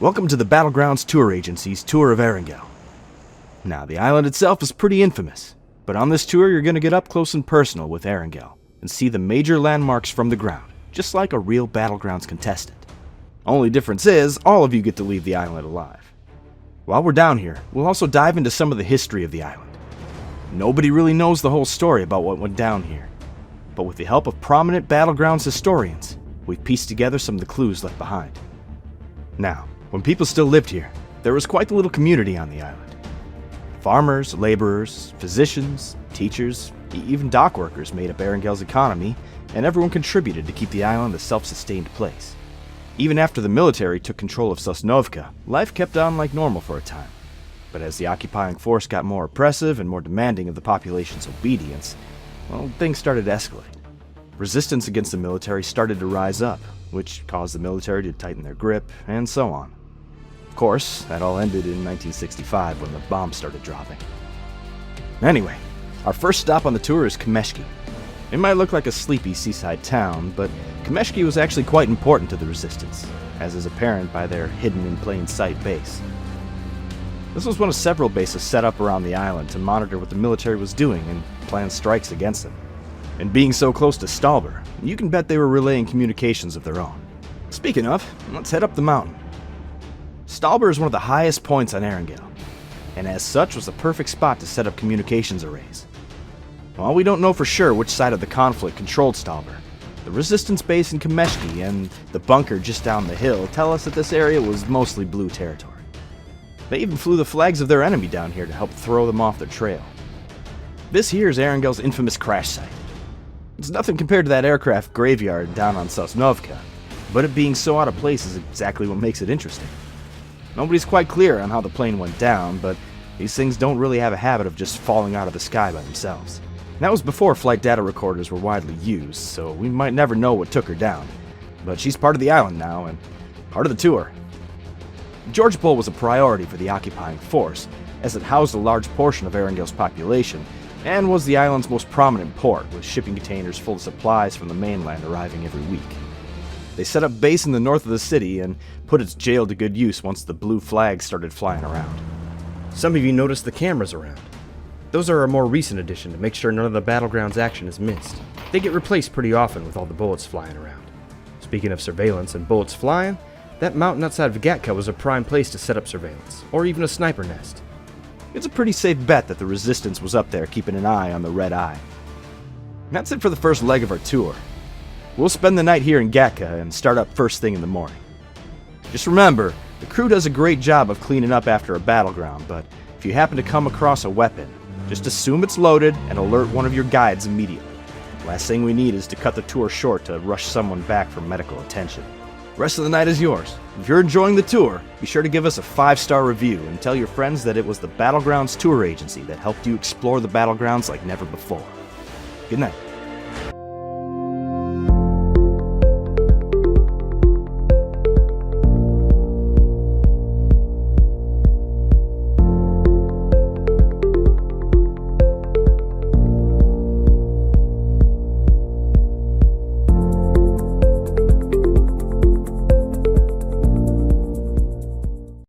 Welcome to the Battlegrounds Tour Agency's tour of Erangel. Now, the island itself is pretty infamous, but on this tour you're going to get up close and personal with Erangel and see the major landmarks from the ground, just like a real Battlegrounds contestant. Only difference is, all of you get to leave the island alive. While we're down here, we'll also dive into some of the history of the island. Nobody really knows the whole story about what went down here, but with the help of prominent Battlegrounds historians, we've pieced together some of the clues left behind. Now, when people still lived here, there was quite the little community on the island. Farmers, laborers, physicians, teachers, even dock workers made up Erangel's economy, and everyone contributed to keep the island a self-sustained place. Even after the military took control of Sosnovka, life kept on like normal for a time. But as the occupying force got more oppressive and more demanding of the population's obedience, well, things started to escalate. Resistance against the military started to rise up, which caused the military to tighten their grip, and so on. Of course, that all ended in 1965 when the bombs started dropping. Anyway, our first stop on the tour is Kameshki. It might look like a sleepy seaside town, but Kameshki was actually quite important to the resistance, as is apparent by their hidden-in-plain-sight base. This was one of several bases set up around the island to monitor what the military was doing and plan strikes against them. And being so close to Stalber, you can bet they were relaying communications of their own. Speaking of, let's head up the mountain. Stalber is one of the highest points on Erangel, and as such was the perfect spot to set up communications arrays. While we don't know for sure which side of the conflict controlled Stalber, the resistance base in Kameshki and the bunker just down the hill tell us that this area was mostly blue territory. They even flew the flags of their enemy down here to help throw them off their trail. This here is Erangel's infamous crash site. It's nothing compared to that aircraft graveyard down on Sosnovka, but it being so out of place is exactly what makes it interesting. Nobody's quite clear on how the plane went down, but these things don't really have a habit of just falling out of the sky by themselves. That was before flight data recorders were widely used, so we might never know what took her down. But she's part of the island now, and part of the tour. George Bull was a priority for the occupying force, as it housed a large portion of Erangel's population, and was the island's most prominent port, with shipping containers full of supplies from the mainland arriving every week. They set up base in the north of the city and put its jail to good use once the blue flags started flying around. Some of you noticed the cameras around. Those are a more recent addition to make sure none of the Battlegrounds action is missed. They get replaced pretty often with all the bullets flying around. Speaking of surveillance and bullets flying, that mountain outside Vigatka was a prime place to set up surveillance, or even a sniper nest. It's a pretty safe bet that the resistance was up there keeping an eye on the Red Eye. And that's it for the first leg of our tour. We'll spend the night here in Gatka and start up first thing in the morning. Just remember, the crew does a great job of cleaning up after a battleground, but if you happen to come across a weapon, just assume it's loaded and alert one of your guides immediately. Last thing we need is to cut the tour short to rush someone back for medical attention. Rest of the night is yours. If you're enjoying the tour, be sure to give us a 5-star review and tell your friends that it was the Battlegrounds Tour Agency that helped you explore the Battlegrounds like never before. Good night.